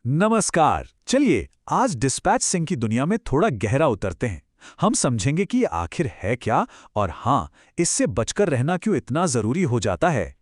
नमस्कार। चलिए आज डिस्पैच सिंह की दुनिया में थोड़ा गहरा उतरते हैं। हम समझेंगे कि ये आखिर है क्या और हाँ, इससे बचकर रहना क्यों इतना जरूरी हो जाता है।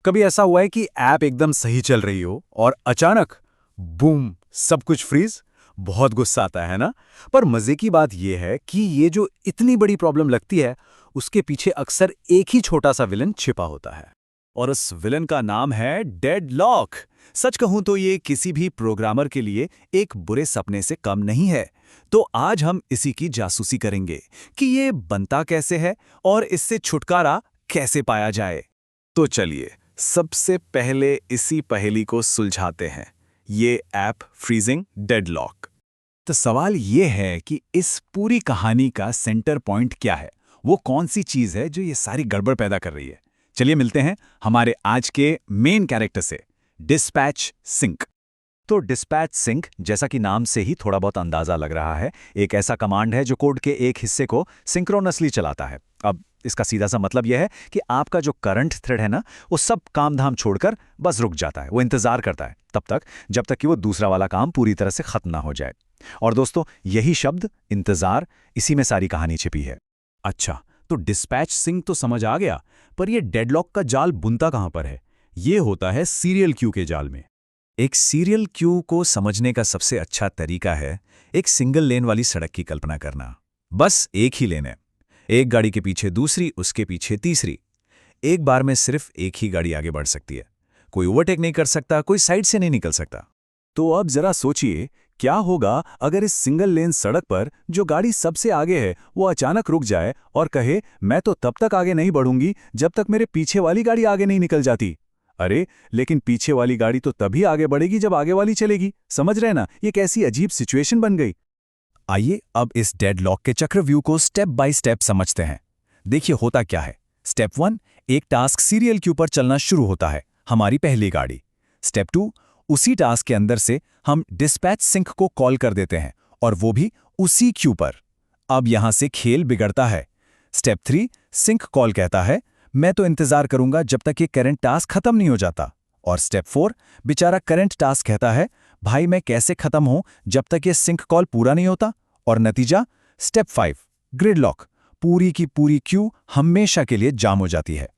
कभी ऐसा हुआ है कि ऐप एकदम सही चल रही हो और अचानक बूम सब कुछ फ्रीज। बहुत गुस्सा आता है ना। पर मजे की बात यह है कि ये जो इतनी बड़ी प्रॉब्लम लगती है उसके पीछे अक्सर एक ही छोटा सा विलन छिपा होता है। और उस विलन का नाम है डेडलॉक। सच कहूं तो ये किसी भी प्रोग्रामर के लिए एक बुरे सपने से कम नहीं है। तो आज हम इसी की जासूसी करेंगे कि ये बनता कैसे है और इससे छुटकारा कैसे पाया जाए। तो चलिए सबसे पहले इसी पहेली को सुलझाते हैं, ये ऐप फ्रीजिंग डेडलॉक। तो सवाल ये है कि इस पूरी कहानी का सेंटर पॉइंट क्या है, वो कौन सी चीज है जो ये सारी गड़बड़ पैदा कर रही है। चलिए मिलते हैं हमारे आज के मेन कैरेक्टर से, डिस्पैच सिंक। तो डिस्पैच सिंक जैसा कि नाम से ही थोड़ा बहुत अंदाजा लग रहा है, एक ऐसा कमांड है जो कोड के एक हिस्से को सिंक्रोनसली चलाता है। अब इसका सीधा सा मतलब यह है कि आपका जो करंट थ्रेड है ना, वो सब काम धाम छोड़कर बस रुक जाता है। वो इंतजार करता है तब तक जब तक कि वो दूसरा वाला काम पूरी तरह से खत्म ना हो जाए। और दोस्तों, यही शब्द इंतजार, इसी में सारी कहानी छिपी है। अच्छा, तो डिस्पैच सिंक तो समझ आ गया, पर ये डेडलॉक का जाल बुनता कहां पर है? ये होता है सीरियल क्यू के जाल में। एक सीरियल क्यू को समझने का सबसे अच्छा तरीका है एक सिंगल लेन वाली सड़क की कल्पना करना। बस एक ही लेन है, एक गाड़ी के पीछे दूसरी, उसके पीछे तीसरी। एक बार में सिर्फ एक ही गाड़ी आगे बढ़ सकती है। कोई ओवरटेक नहीं कर सकता, कोई साइड से नहीं निकल सकता। तो अब जरा सोचिए, क्या होगा अगर इस सिंगल लेन सड़क पर जो गाड़ी सबसे आगे है वो अचानक रुक जाए और कहे, मैं तो तब तक आगे नहीं बढ़ूंगी जब तक मेरे पीछे वाली गाड़ी आगे नहीं निकल जाती। अरे लेकिन पीछे वाली गाड़ी तो तभी आगे बढ़ेगी जब आगे वाली चलेगी। समझ रहे ना, ये कैसी अजीब सिचुएशन बन गई। आइए अब इस डेडलॉक के चक्रव्यूह को स्टेप बाय स्टेप समझते हैं। देखिए होता क्या है। स्टेप 1, एक टास्क सीरियल क्यू पर चलना शुरू होता है, हमारी पहली गाड़ी। स्टेप 2, उसी टास्क के अंदर से हम डिस्पैच सिंक को कॉल कर देते हैं और वो भी उसी क्यू पर। अब यहां से खेल बिगड़ता है। स्टेप 3, सिंक कॉल कहता है, मैं तो इंतजार करूंगा जब तक ये करंट टास्क खत्म नहीं हो जाता। और स्टेप 4, बेचारा करंट टास्क कहता है, भाई मैं कैसे खत्म हूं जब तक ये सिंक कॉल पूरा नहीं होता। और नतीजा स्टेप 5, ग्रिडलॉक। पूरी की पूरी क्यू हमेशा के लिए जाम हो जाती है।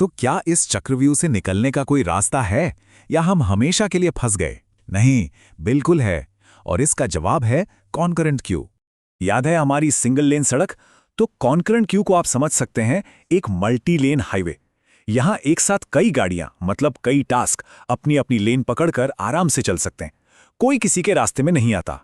तो क्या इस चक्रव्यूह से निकलने का कोई रास्ता है या हम हमेशा के लिए फंस गए? नहीं, बिल्कुल है। और इसका जवाब है कॉन्करेंट क्यू। याद है हमारी सिंगल लेन सड़क? तो कॉन्करेंट क्यू को आप समझ सकते हैं एक मल्टी लेन हाईवे। यहां एक साथ कई गाड़ियां, मतलब कई टास्क अपनी अपनी लेन पकड़कर आराम से चल सकते हैं। कोई किसी के रास्ते में नहीं आता।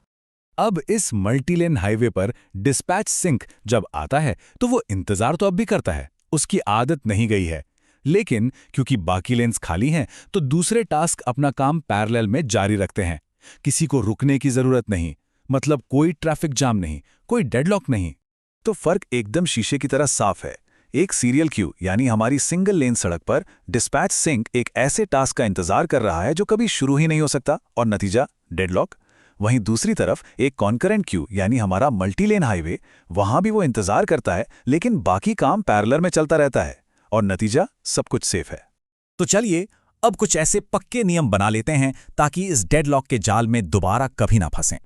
अब इस मल्टी लेन हाईवे पर डिस्पैच सिंक जब आता है तो वो इंतजार तो अब भी करता है, उसकी आदत नहीं गई है। लेकिन क्योंकि बाकी लेन्स खाली हैं तो दूसरे टास्क अपना काम पैरेलल में जारी रखते हैं। किसी को रुकने की जरूरत नहीं, मतलब कोई ट्रैफिक जाम नहीं, कोई डेडलॉक नहीं। तो फर्क एकदम शीशे की तरह साफ है। एक सीरियल क्यू यानी हमारी सिंगल लेन सड़क पर डिस्पैच सिंक एक ऐसे टास्क का इंतजार कर रहा है जो कभी शुरू ही नहीं हो सकता, और नतीजा डेडलॉक। वहीं दूसरी तरफ एक कॉन्करेंट क्यू यानी हमारा मल्टी लेन हाईवे, वहां भी वो इंतजार करता है लेकिन बाकी काम पैरेलल में चलता रहता है, और नतीजा सब कुछ सेफ है। तो चलिए अब कुछ ऐसे पक्के नियम बना लेते हैं ताकि इस डेडलॉक के जाल में दोबारा कभी ना फंसें।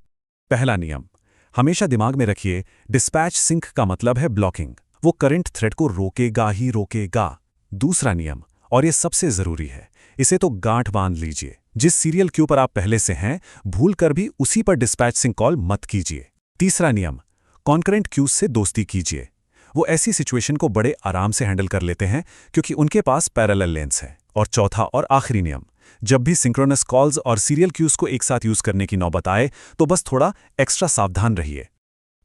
पहला नियम, हमेशा दिमाग में रखिए, डिस्पैच सिंक का मतलब है ब्लॉकिंग। वो करंट थ्रेड को रोकेगा ही रोकेगा। दूसरा नियम, और ये सबसे जरूरी है, इसे तो गांठ बांध लीजिए। जिस सीरियल क्यू पर आप पहले से हैं, भूल कर भी उसी पर डिस्पैच सिंक कॉल मत कीजिए। तीसरा नियम, कॉन्करेंट क्यूज से दोस्ती कीजिए। वो ऐसी सिचुएशन को बड़े आराम से हैंडल कर लेते हैं क्योंकि उनके पास पैरेलल लेन्स हैं। और चौथा और आखिरी नियम, जब भी सिंक्रोनस कॉल्स और सीरियल क्यूज को एक साथ यूज करने की नौबत आए तो बस थोड़ा एक्स्ट्रा सावधान रहिए।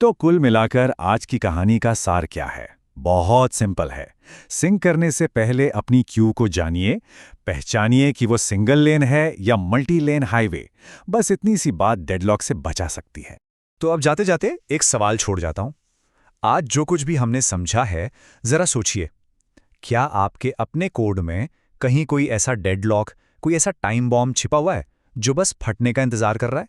तो कुल मिलाकर आज की कहानी का सार क्या है? बहुत सिंपल है। सिंक करने से पहले अपनी क्यू को जानिए, पहचानिए कि वो सिंगल लेन है या मल्टी लेन हाईवे। बस इतनी सी बात डेडलॉक से बचा सकती है। तो अब जाते जाते एक सवाल छोड़ जाता हूं। आज जो कुछ भी हमने समझा है, जरा सोचिए, क्या आपके अपने कोड में कहीं कोई ऐसा डेडलॉक, कोई ऐसा टाइम बॉम्ब छिपा हुआ है जो बस फटने का इंतजार कर रहा है?